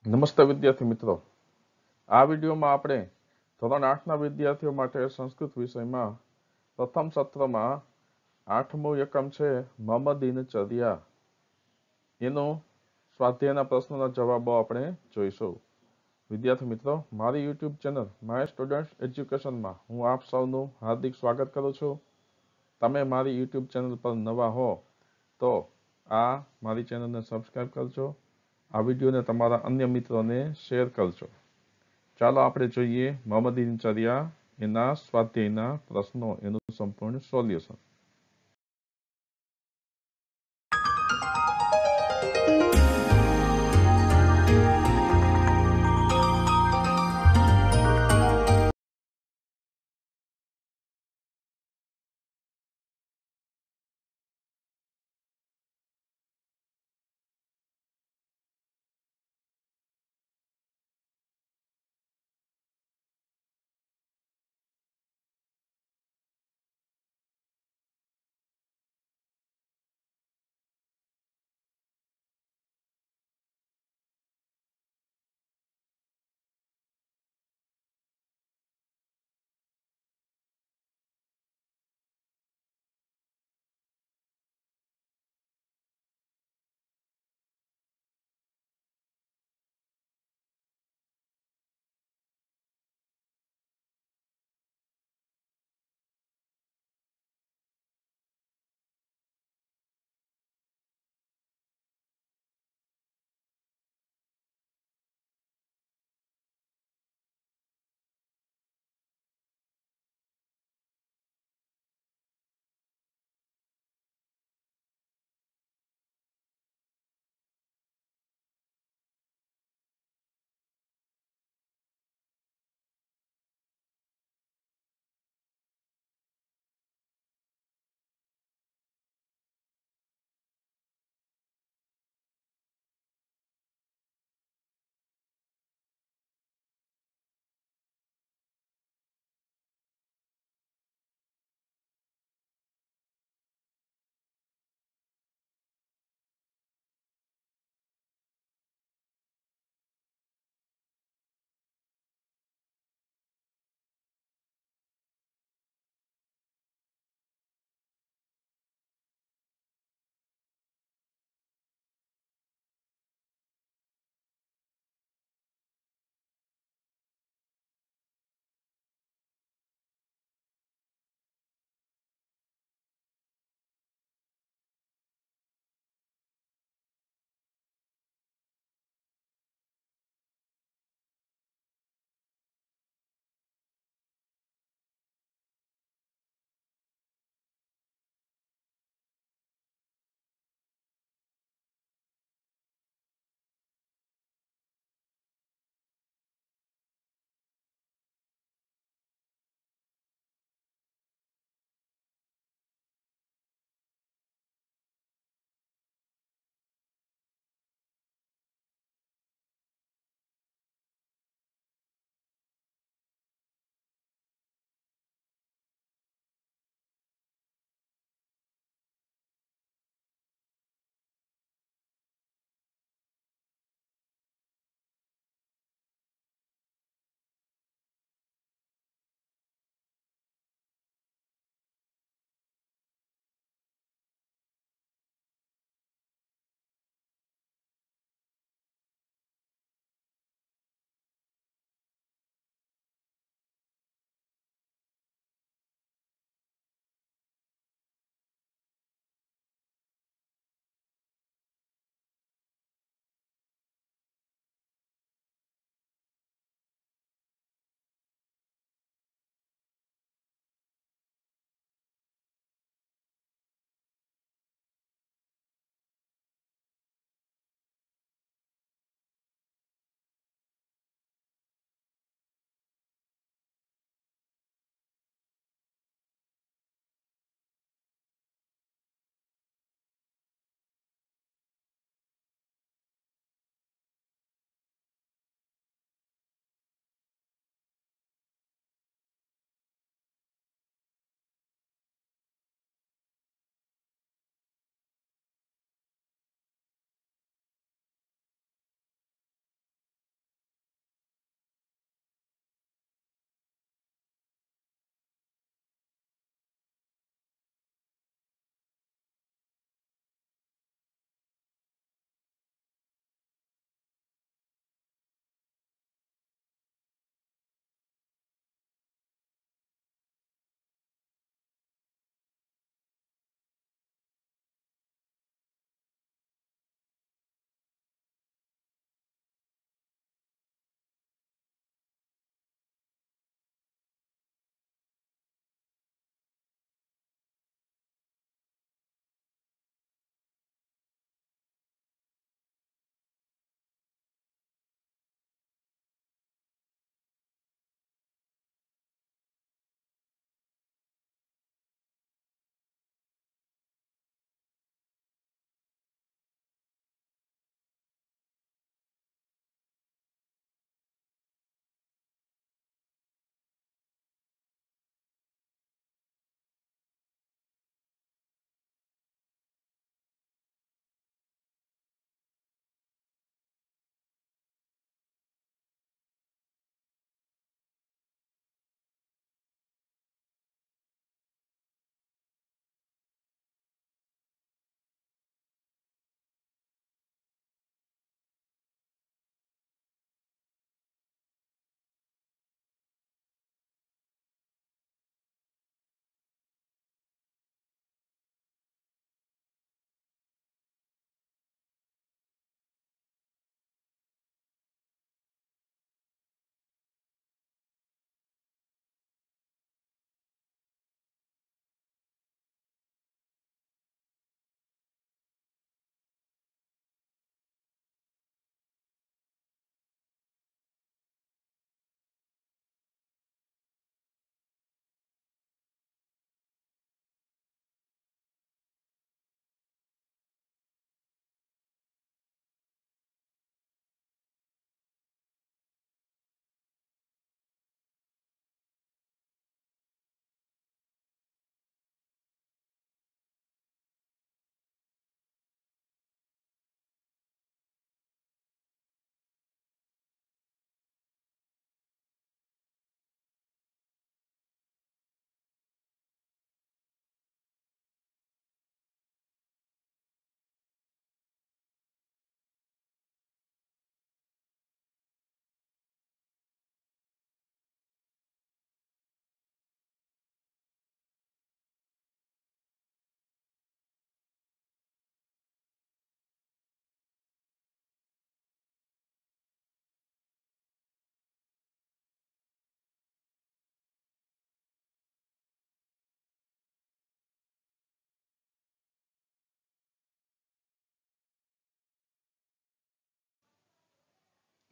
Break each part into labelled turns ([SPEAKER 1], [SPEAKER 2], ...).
[SPEAKER 1] નમસ્તે વિદ્યાર્થી મિત્રો, આ વિડીયોમાં આપણે ધોરણ 8ના વિદ્યાર્થીઓ માટે સંસ્કૃત વિષયમાં પ્રથમ સત્રમાં 8મું એકમ છે મોહમ્મદ દિનચર્યા. એનો સ્વાધ્યાયના પ્રશ્નોના જવાબો આપણે જોઈશું. વિદ્યાર્થી મિત્રો, મારી યુટ્યુબ ચેનલ માય સ્ટુડન્ટ એજ્યુકેશનમાં હું આપ સૌનું હાર્દિક સ્વાગત કરું છું. તમે મારી યુટ્યુબ ચેનલ પર નવા હો તો આ મારી ચેનલને સબસ્ક્રાઈબ કરજો. આ વિડીયોને તમારા અન્ય મિત્રોને શેર કરજો. ચાલો આપણે જોઈએ મોહમ્મદ દિનચર્યા એના સ્વાધ્યાયના પ્રશ્નો, એનું સંપૂર્ણ સોલ્યુશન.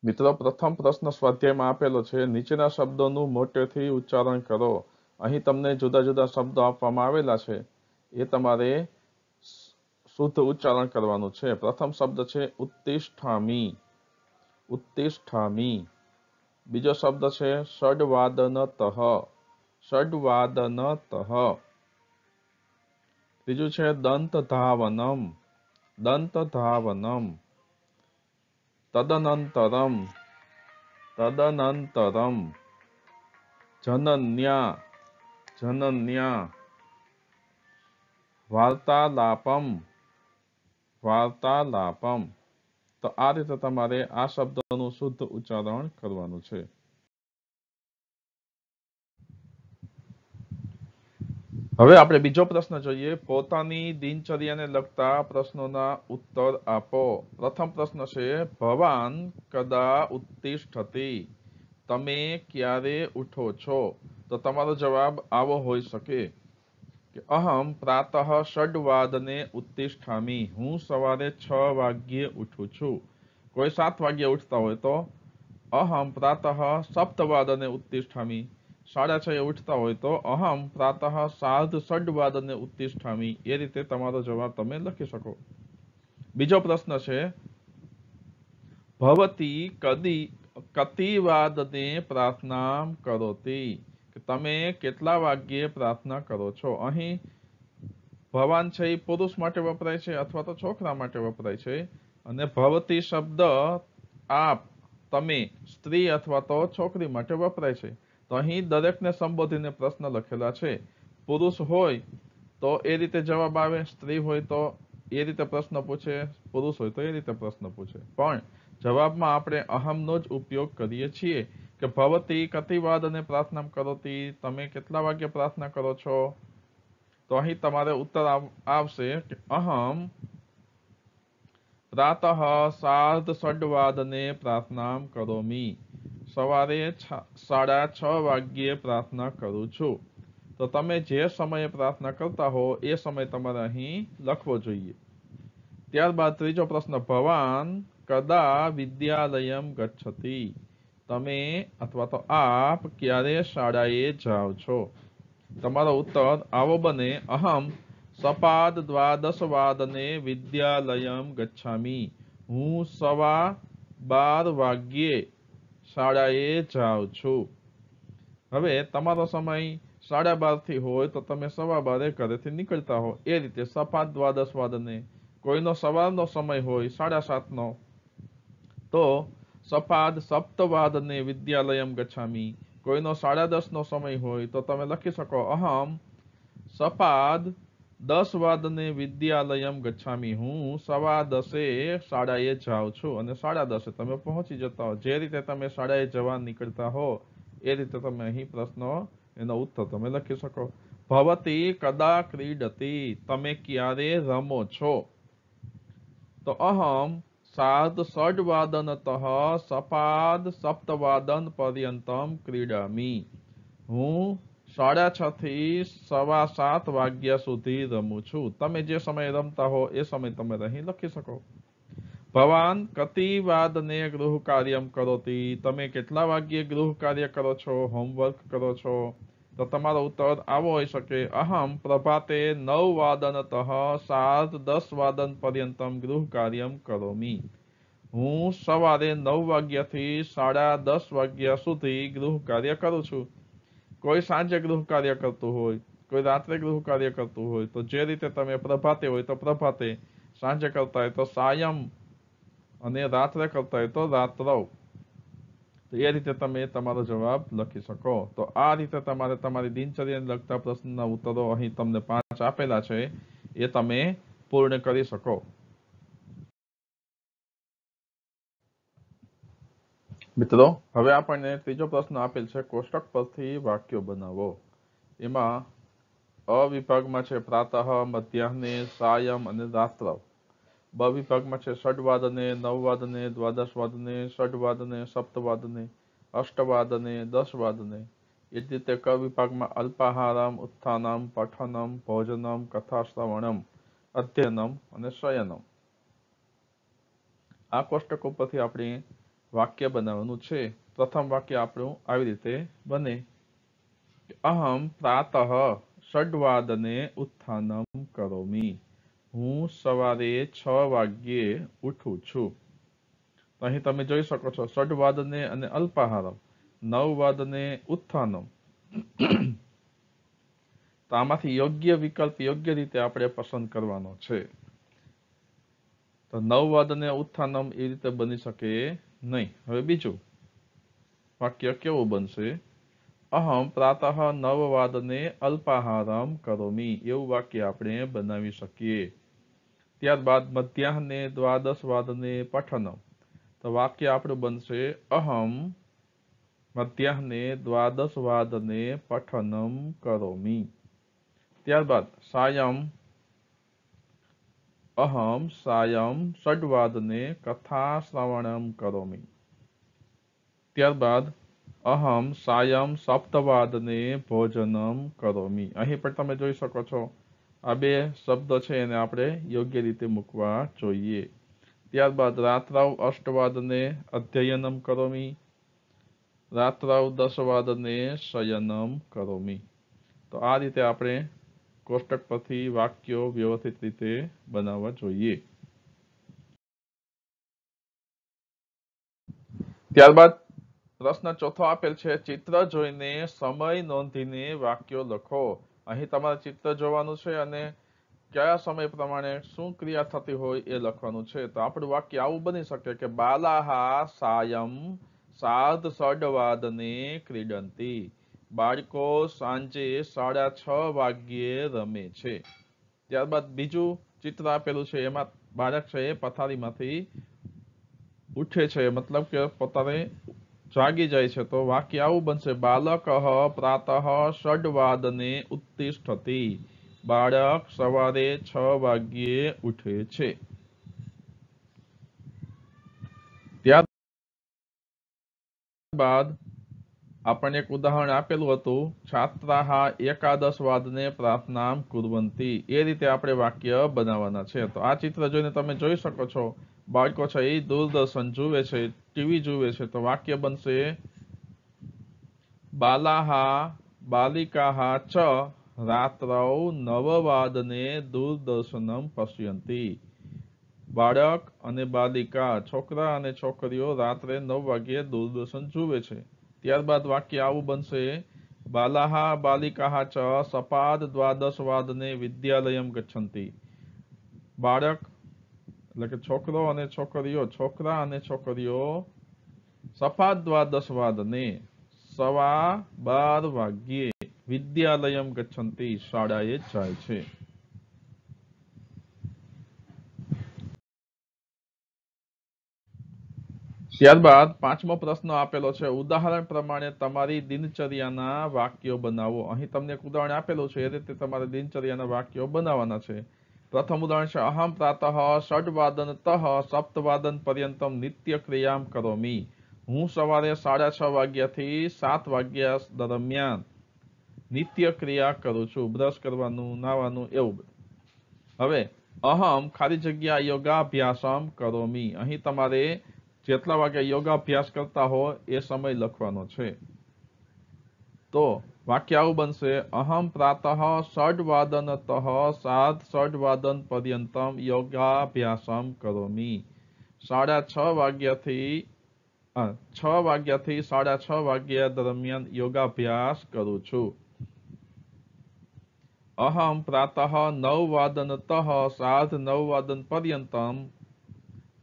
[SPEAKER 1] મિત્રો, પ્રથમ પ્રશ્ન સ્વાધ્યાયમાં આપેલો છે, નીચેના શબ્દોનું મોટેથી ઉચ્ચારણ કરો. અહીં તમને જુદા જુદા શબ્દો આપવામાં આવેલા છે, એ તમારે શુદ્ધ ઉચ્ચારણ કરવાનું છે. પ્રથમ શબ્દ છે ઉત્તિષ્ઠામિ, ઉત્તિષ્ઠામિ. બીજો શબ્દ છે ષડ્વાદનતઃ, ષડ્વાદનતઃ. ત્રીજું છે દંતધાવનમ, દંતધાવનમ. તદનંતરમ, તદનંતરમ. જનન્યા, જનન્યા. વાર્તાલાપમ, વાર્તાલાપમ. તો આ રીતે તમારે આ શબ્દોનું શુદ્ધ ઉચ્ચારણ કરવાનું છે. હવે આપણે બીજો પ્રશ્ન જોઈએ. પોતાની દિનચર્યાને લગતા પ્રશ્નોના ઉત્તર આપો. પ્રથમ પ્રશ્ન છે, ભવાન કદા ઉત્તિષ્ઠતિ? તમે ક્યારે ઉઠો છો? તો તમારો જવાબ આવો હોઈ શકે કે અહમ પ્રાતઃ ષડ્વાદને ઉત્તિષ્ઠામિ. હું સવારે 6 વાગ્યે ઉઠું છું. કોઈ 7 વાગ્યે ઉઠતા હોય તો અહમ પ્રાતઃ સપ્તવાદને ઉત્તિષ્ઠામિ. 6:30 ઉઠતા હોય તો અહમ પ્રાતઃ સાર્ધષડ્વાદને ઉત્તિષ્ઠામિ. એ રીતે તમારો જવાબ તમે લખી શકો. બીજો પ્રશ્ન છે, ભવતી કતિવાદને પ્રાર્થના કરોતિ? તમે કેટલા વાગ્યે પ્રાર્થના કરો છો? અહીં ભવાન છે એ પુરુષ માટે વપરાય છે અથવા તો છોકરા માટે વપરાય છે, અને ભવતી શબ્દ આપ, તમે, સ્ત્રી અથવા તો છોકરી માટે વપરાય છે. તો અહીં દરેકને સંબોધીને પ્રશ્ન લખેલા છે. પુરુષ હોય તો એ રીતે જવાબ આવે, સ્ત્રી હોય તો એ રીતે પ્રશ્ન પૂછે, પુરુષ હોય તો એ રીતે પ્રશ્ન પૂછે. પણ જવાબમાં આપણે અહમનો જ ઉપયોગ કરીએ છીએ કે ભવતી કતિવાદને પ્રાર્થના કરોતિ? તમે કેટલા વાગ્યે પ્રાર્થના કરો છો? તો અહીં તમારે ઉત્તર આવશે કે અહમ પ્રાતઃ સાર્ધષડ્વાદને પ્રાર્થના કરોમિ. સવારે 6:30 વાગ્યે પ્રાર્થના કરું છું. તો તમે જે સમયે પ્રાર્થના કરતા હો એ સમય તમારે અહીં લખવો જોઈએ. ત્યારબાદ ત્રીજો પ્રશ્ન, ભવાન કદા વિદ્યાલયમ ગચ્છતિ? તમે અથવા તો આપ ક્યારે શાળાએ જાઓ છો? તમારો ઉત્તર આવો બને, અહમ સપાદ દ્વાદશવાદને વિદ્યાલયમ ગચ્છામિ. હું 12:15 વાગ્યે શાળાએ જાઉં છું. હવે તમારો સમય 12:30 થી હોય તો તમે 12:15 ઘરેથી નીકળતા હો. એ રીતે સપાદ દ્વાદશવાદને. કોઈનો સવારનો સમય હોય 7:30નો તો સપાદ સપ્તવાદને વિદ્યાલયમ ગચ્છામિ. કોઈનો 10:30નો સમય હોય તો તમે લખી શકો અહમ સપાદ 10 વાદને વિદ્યાલયમ ગચ્છામિ. હું 10:15 શાળાએ જાઉં છું. અને 10:30 તમે પહોંચી જતા હો. જે રીતે તમે શાળાએ જવા નીકળતા હો એ રીતે તમે અહીં પ્રશ્નો એનો ઉત્તર તમે લખી શકો. ભવતી કદા ક્રીડતિ? તમે ક્યારે રમો છો? તો અહમ સાર્ધષડ્વાદનતઃ સપાદ સપ્તવાદન પર્યંતમ ક્રીડામિ. હું 6:30 થી 7:15 વાગ્યા સુધી રમું છું. તમે જે સમયે રમતા હો એ સમય તમે અહીં લખી શકો. ભવાન કતિવાદને ગૃહ કાર્યમ કરોતિ? તમે કેટલા વાગ્યે ગૃહ કાર્ય કરો છો, હોમવર્ક કરો છો? તો તમારો ઉત્તર આવો હોઈ શકે, અહમ પ્રભાતે 9 વાદનતઃ સાર્ધ 10 વાદન પર્યંતમ ગૃહ કાર્યમ કરોમિ. હું સવારે 9 વાગ્યાથી 10:30 વાગ્યા સુધી ગૃહ કાર્ય કરું છું. કોઈ સાંજે ગૃહ કાર્ય કરતું હોય, કોઈ રાત્રે ગૃહ કાર્ય કરતું હોય, તો જે રીતે તમે પ્રભાતે હોય તો પ્રભાતે, સાંજે કરતા હોય તો સાયમ, અને રાત્રે કરતા હોય તો રાત્રવ. તો એ રીતે તમે તમારો જવાબ લખી શકો. તો આ રીતે તમારે તમારી દિનચર્યાને લગતા પ્રશ્નના ઉત્તરો અહીં તમને 5 આપેલા છે એ તમે પૂર્ણ કરી શકો. મિત્રો, હવે આપણને ત્રીજો પ્રશ્ન આપેલ છે, કોષ્ટક પરથી વાક્યો બનાવો. એમાં અ વિભાગમાં છે પ્રાતઃ, મધ્યાહ્ને, સાયમ અને રાત્રવ. બ વિભાગમાં છે ષડવાદને, 9 વાદને, દ્વાદશ વાદને, ષડવાદને, સપ્તવાદને, અષ્ટવાદને, 10 વાદને. એ જ રીતે ક વિભાગમાં અલ્પાહારમ, ઉત્થાનમ, પઠનમ, ભોજનમ, કથાશ્રવણમ, અધ્યયનમ અને શયનમ. આ કોષ્ટકો પરથી આપણે વાક્ય બનાવવાનું છે. પ્રથમ વાક્ય આપણું આવી રીતે બને, અહમ પ્રાતઃ ષડ્વાદને ઉત્થાનમ કરોમી. હું સવારે 6 વાગ્યે ઉઠું છું. અહીં તમે જોઈ શકો છો ષડ્વાદને અને અલ્પાહારમ, 9 વાદને ઉત્થાનમ. તો આમાંથી યોગ્ય વિકલ્પ યોગ્ય રીતે આપણે પસંદ કરવાનો છે. તો 9 વાદને ઉત્થાનમ એ રીતે બની શકે નહીં. હવે બીજું વાક્ય કેવું બનશે? અહમ પ્રાતઃ 9 વાદને અલ્પાહારમ કરોમી. એવું વાક્ય આપણે બનાવી શકીએ. ત્યારબાદ મધ્યાહને 12 વાદને પઠનમ. તો વાક્ય આપણું બનશે અહમ મધ્યાહને 12 વાદને પઠનમ કરોમી. ત્યારબાદ સાયમ અહમ સાયમ ષડ્વાદને કથા શ્રવણમ કરોમી. ત્યારબાદ અહમ સાયમ સપ્તવાદને ભોજનમ કરોમી. અહીં પણ તમે જોઈ શકો છો આ બે શબ્દ છે એને આપણે યોગ્ય રીતે મૂકવા જોઈએ. ત્યારબાદ રાત્રાવ અષ્ટવાદને અધ્યયનમ કરોમી. રાત્રાવ 10 વાદને શયનમ કરોમી. તો આ રીતે આપણે કોષ્ટક પરથી વાક્યો વ્યવસ્થિત રીતે બનાવવા જોઈએ. ત્યારબાદ પ્રશ્ન ચોથો આપેલ છે, ચિત્ર જોઈને સમય નોંધીને વાક્યો લખો. અહીં તમારે ચિત્ર જોવાનું છે અને કયા સમય પ્રમાણે શું ક્રિયા થતી હોય એ લખવાનું છે. તો આપણું વાક્ય આવું બની શકે કે બાલાહા સાયમ સાર્ધષડવાદને ક્રીડંતી. બાળકો સાંજે 6:30 વાગ્યે રમે છે. ત્યારબાદ બીજું ચિત્ર આપેલું છે, એમાં બાળક છે એ પથારીમાંથી ઉઠે છે, મતલબ કે પોતાને જાગી જાય છે. તો વાક્ય આવું બનશે, બાલક પ્રાતઃ ષડવાદને ઉત્તિષ્ઠતિ. બાળક સવારે 6 વાગ્યે ઉઠે છે. ત્યારબાદ આપણને એક ઉદાહરણ આપેલું હતું, છાત્રાહ એકાદશ વાદને પ્રાર્થનામ કુર્વંતી. એ રીતે આપણે વાક્ય બનાવવાના છે. તો આ ચિત્ર જોઈને તમે જોઈ શકો છો બાળકો છે એ દૂરદર્શન જુએ છે, ટીવી જુએ છે. તો વાક્ય બનશે બાલાહા બાલિકાહા ચ રાત્રૌ 9 વાદને દૂરદર્શનમ પશ્યંતી. બાળક અને બાલિકા, છોકરા અને છોકરીઓ રાત્રે 9 વાગ્યે દૂરદર્શન જુએ છે. ત્યારબાદ વાક્ય આવું બનશે, બાલાહા બાલિકાહા ચ સપાદ 12 વાદને વિદ્યાલયમ ગચ્છન્તિ. બાળક એટલે કે છોકરો અને છોકરીઓ, છોકરા અને છોકરીઓ સપાદ 12 વાદને 12:15 વાગ્યે વિદ્યાલયમ ગચ્છન્તિ શાળાએ જાય છે. ત્યારબાદ પાંચમો પ્રશ્ન આપેલો છે, ઉદાહરણ પ્રમાણે તમારી દિનચર્યાના વાક્યો બનાવો. અહીં તમને એક ઉદાહરણ આપેલું છે, એ રીતે તમારે દિનચર્યાના વાક્યો બનાવવાના છે. પ્રથમ ઉદાહરણ છે, અહમ પ્રાતઃ ષડવાદનતઃ સપ્તવાદન પર્યંતમ નિત્ય ક્રિયામ કરોમી. હું સવારે 6:30 વાગ્યાથી 7 વાગ્યા દરમિયાન નિત્ય ક્રિયા કરું છું. બ્રશ કરવાનું, નાવાનું, એવું. હવે અહમ ખાલી જગ્યા યોગાભ્યાસમ કરોમી. અહીં તમારે જેટલા વાગે યોગાભ્યાસ કરતા હો એ સમય લખવાનો છે. તો વાક્ય આવું બનશે, અહમ પ્રાતઃ ષડવાદનતઃ સાર્ધષડવાદન પર્યંતમ યોગાભ્યાસમ કરોમી. 6:30 વાગ્યાથી 6:30 વાગ્યા દરમિયાન યોગાભ્યાસ કરું છું. અહમ પ્રાતઃ 9 વાદનતઃ સાર્ધ 9 વાદન પર્યંતમ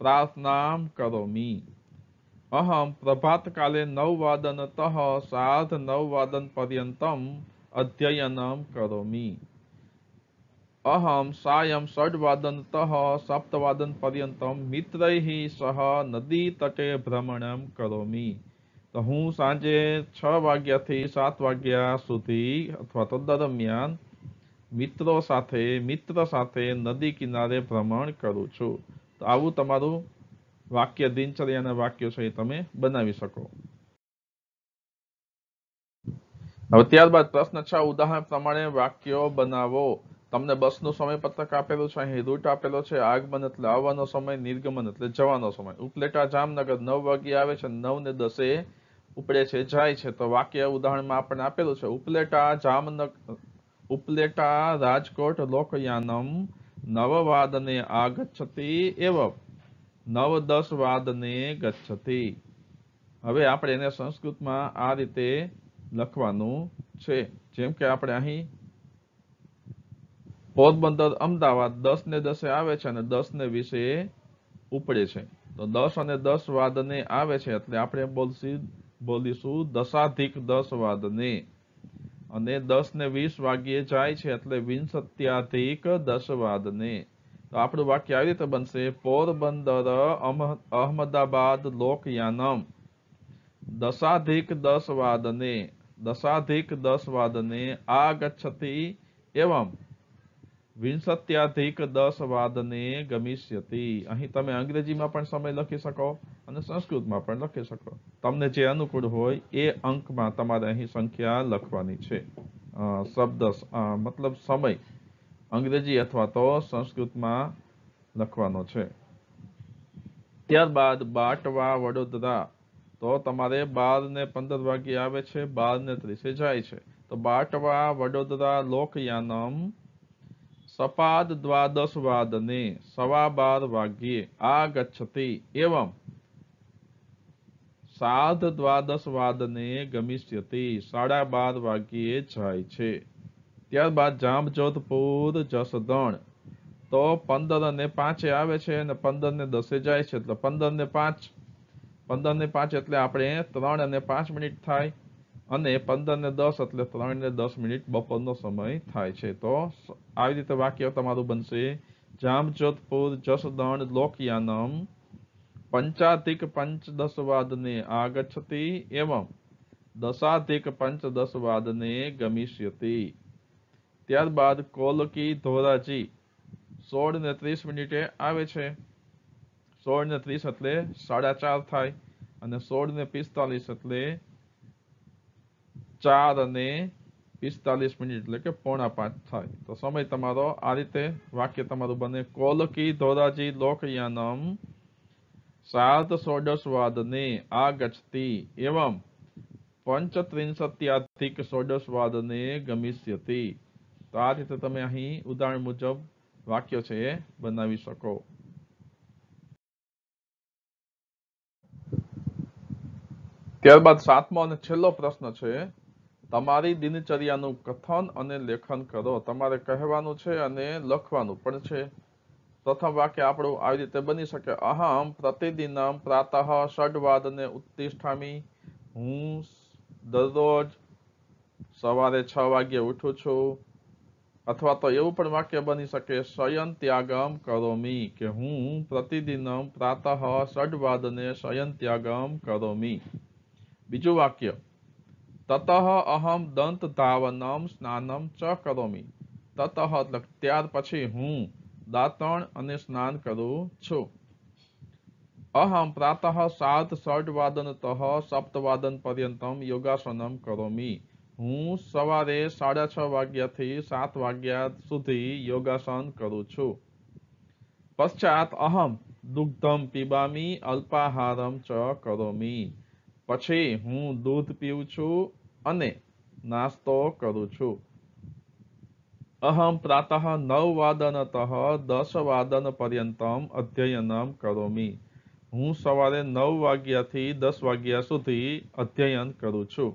[SPEAKER 1] પ્રાર્થનામ કરોમી. અહમ પ્રભાતકાલે 9 વાદનતઃ સાર્ધ 9 વાદન પર્યંતમ અધ્યયનમ કરોમી. અહમ સાયં ષડવાદનતઃ સપ્તવાદન પર્યંતમ મિત્રૈઃ સહ નદી તટે ભ્રમણમ કરોમી. તો હું સાંજે 6 વાગ્યાથી 7 વાગ્યા સુધી અથવા તો દરમિયાન મિત્ર સાથે નદી કિનારે ભ્રમણ કરું છું. તો આવું તમારું વાક્ય, દિનચર્યાના વાક્યો છે એ તમે બનાવી શકો. હવે ત્યારબાદ પ્રશ્ન 6, ઉદાહરણ પ્રમાણે વાક્યો બનાવો. તમને બસનું સમયપત્રક આપેલું છે, અહીં રૂટ આપેલો છે, આગમન એટલે આવવાનો સમય, નિર્ગમન એટલે જવાનો સમય. ઉપલેટા જામનગર 9 વાગે આવે છે, 9:10 ઉપડે છે, જાય છે. તો વાક્ય ઉદાહરણમાં આપણને આપેલું છે, ઉપલેટા રાજકોટ લોકયાનમ 9 વાદને આગચ્છતિ એવ 9:10 વાદને ગચ્છતિ. હવે આપણે એને સંસ્કૃતમાં આ રીતે લખવાનું છે. જેમ કે આપણે અહીં પોરબંદર અમદાવાદ 10:10 આવે છે અને 10:20 ઉપડે છે. તો 10 અને 10 વાદને આવે છે એટલે આપણે બોલીશું 10:10 વાદને. અને 10:20 વાગ્યે જાય છે એટલે 20:10 વાદને. તો આપણું વાક્ય આવી રીતે બનશે, પોરબંદર અહમદાબાદ લોકયાનમ 10:10 વાદને 10:10 વાદને આગચ્છતિ એવમ 20:10 વાદને ગમિષ્યતિ. અહીં તમે અંગ્રેજીમાં પણ સમય લખી શકો અને સંસ્કૃતમાં પણ લખી શકો. તમને જે અનુકૂળ હોય એ અંકમાં તમારે અહીં સંખ્યા લખવાની છે. શબ્દ મતલબ સમય અંગ્રેજી અથવા તો સંસ્કૃતમાં લખવાનો છે. ત્યારબાદ બાટવા વડોદરા, તો તમારે 12:15 વાગ્યે આવે છે, 12:30 જાય છે. તો બાટવા વડોદરા લોકયાનમ સપાદ 12 વાદને 12:15 વાગ્યે આગચ્છતિ એવમ 12:15 વાદને ગમિષ્યતિ 12:30 વાગ્યે જાય છે. ત્યારબાદ જામજોધપુર જસદણ, તો 15:05 આવે છે અને 15:10 જાય છે. એટલે 15:05 એટલે આપણે 3:05 થાય અને 15:10 એટલે 3:10 બપોરનો સમય થાય છે. તો આવી રીતે વાક્ય તમારું બનશે, જામજોધપુર જસદણ લોકયાનમ 5:15 વાદને આગચ્છતિ એવમ 10:15 વાદને ગમિષ્યતિ. ત્યારબાદ કોલકી ધોરાજી 16:30 આવે છે. 16:30 એટલે 4:30 થાય અને 16:45 એટલે 4:45 એટલે કે 4:45 થાય. તો સમય તમારો આ રીતે વાક્ય તમારું બને, કોલકી ધોરાજી લોકયાનમ 7:16 વાદને આગચ્છતિ એવમ 35:16 વાદને ગમિષ્યતિ. તો આ રીતે તમે અહીં ઉદાહરણ મુજબ વાક્ય છે એ બનાવી શકો. ત્યારબાદ 7મો અને છેલ્લો પ્રશ્ન છે, તમારી દિનચર્યાનું કથન અને લેખન કરો. તમારે કહેવાનું છે અને લખવાનું પણ છે. પ્રથમ વાક્ય આપણું આવી રીતે બની શકે, અહમ પ્રતિદિનમ પ્રાતઃ 6 વાદને ઉત્તિષ્ઠામિ. હું દરરોજ સવારે 6 વાગ્યે ઉઠું છું. અથવા તો એવું પણ વાક્ય બની શકે, શયન ત્યાગમ કરોમિ, કે હું પ્રતિદિનમ પ્રાતઃ 6 વાદને શયન ત્યાગમ કરોમિ. બીજું વાક્ય, તતઃ અહમ દંત ધાવનમ સ્નાનમ ચ કરોમિ. તતઃ એટલે ત્યાર પછી હું દાંતણ અને સ્નાન કરું છું. અહમ પ્રાતઃ 7:06 વાદનતઃ 7 વાદન પર્યંતમ યોગાસનમ કરોમિ. હું સવારે 6:30 વાગ્યાથી 7 વાગ્યા સુધી યોગાસન કરું છું. પશ્ચાત અહમ દુગ્ધમ પીબામિ અલ્પાહારમ ચ કરોમિ. પછી હું દૂધ પીઉં છું અને નાસ્તો કરું છું. અહમ પ્રાતઃ 9 વાદનતઃ 10 વાદન પર્યંતમ અધ્યયનમ કરોમિ. હું સવારે 9 વાગ્યાથી 10 વાગ્યા સુધી અધ્યયન કરું છું.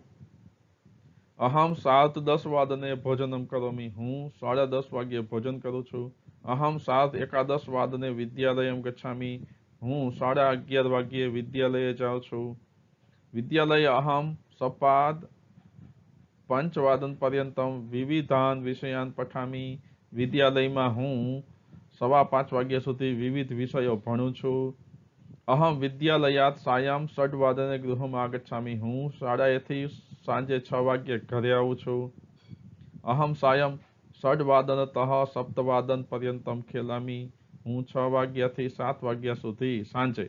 [SPEAKER 1] અહમ 7:10 વાદને ભોજનમ કરોમિ. હું 10:30 વાગ્યે ભોજન કરું છું. અહમ 11:15 વાદને વિદ્યાલયમ ગચ્છામિ. હું 11:30 વાગ્યે વિદ્યાલયે જાઉં છું. વિદ્યાલય અહમ સપાદ 5 વાદન પર્યંતમ વિવિધાન વિષયાન પઠામિ. વિદ્યાલયમાં હું 5:15 વાગ્યા સુધી વિવિધ વિષયો ભણું છું. અહમ વિદ્યાલયાત સાયં 6 વાદને ગૃહમ આગચ્છામિ. હું શાળાએથી સાંજે 6 વાગ્યે ઘરે આવું છું. અહમ સાયં 6 વાદનતઃ 7 વાદન પર્યંતમ ખેલામિ. હું 6 વાગ્યાથી 7 વાગ્યા સુધી સાંજે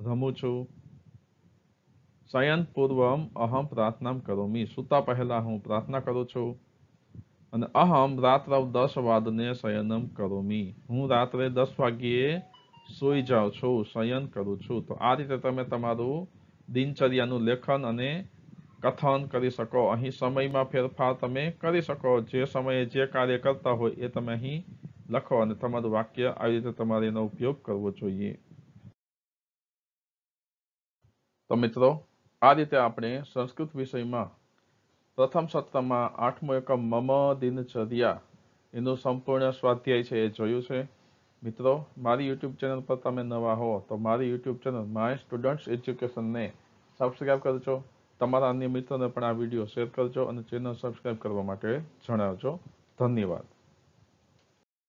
[SPEAKER 1] રમું છું. શયન પૂર્વમ અહમ પ્રાર્થના કરોમિ. સૂતા પહેલા હું પ્રાર્થના કરું છું. અને અહમ રાત્રવ 10 વાદને શયનમ કરોમી, હું રાત્રે 10 વાગ્યે સૂઈ જાઉં છું, શયન કરું છું. તો આ રીતે તમે તમારું દિનચર્યાનું લેખન અને કથન કરી શકો. અહીં સમયમાં ફેરફાર તમે કરી શકો. જે સમયે જે કાર્ય કરતા હોય એ તમે અહીં લખો અને તમારું વાક્ય આવી રીતે તમારે એનો ઉપયોગ કરવો જોઈએ. તો મિત્રો, આ રીતે આપણે સંસ્કૃત વિષયમાં પ્રથમ સત્રમાં 8મો એકમ મમ દિનચર્યા એનું સંપૂર્ણ સ્વાધ્યાય છે એ જોયું છે. મિત્રો, મારી યુટ્યુબ ચેનલ પર તમે નવા હો તો મારી યુટ્યુબ ચેનલ માય સ્ટુડન્ટ્સ એજ્યુકેશનને સબસ્ક્રાઈબ કરજો. તમારા અન્ય મિત્રોને પણ આ વિડીયો શેર કરજો અને ચેનલ સબસ્ક્રાઈબ કરવા માટે જણાવજો. ધન્યવાદ.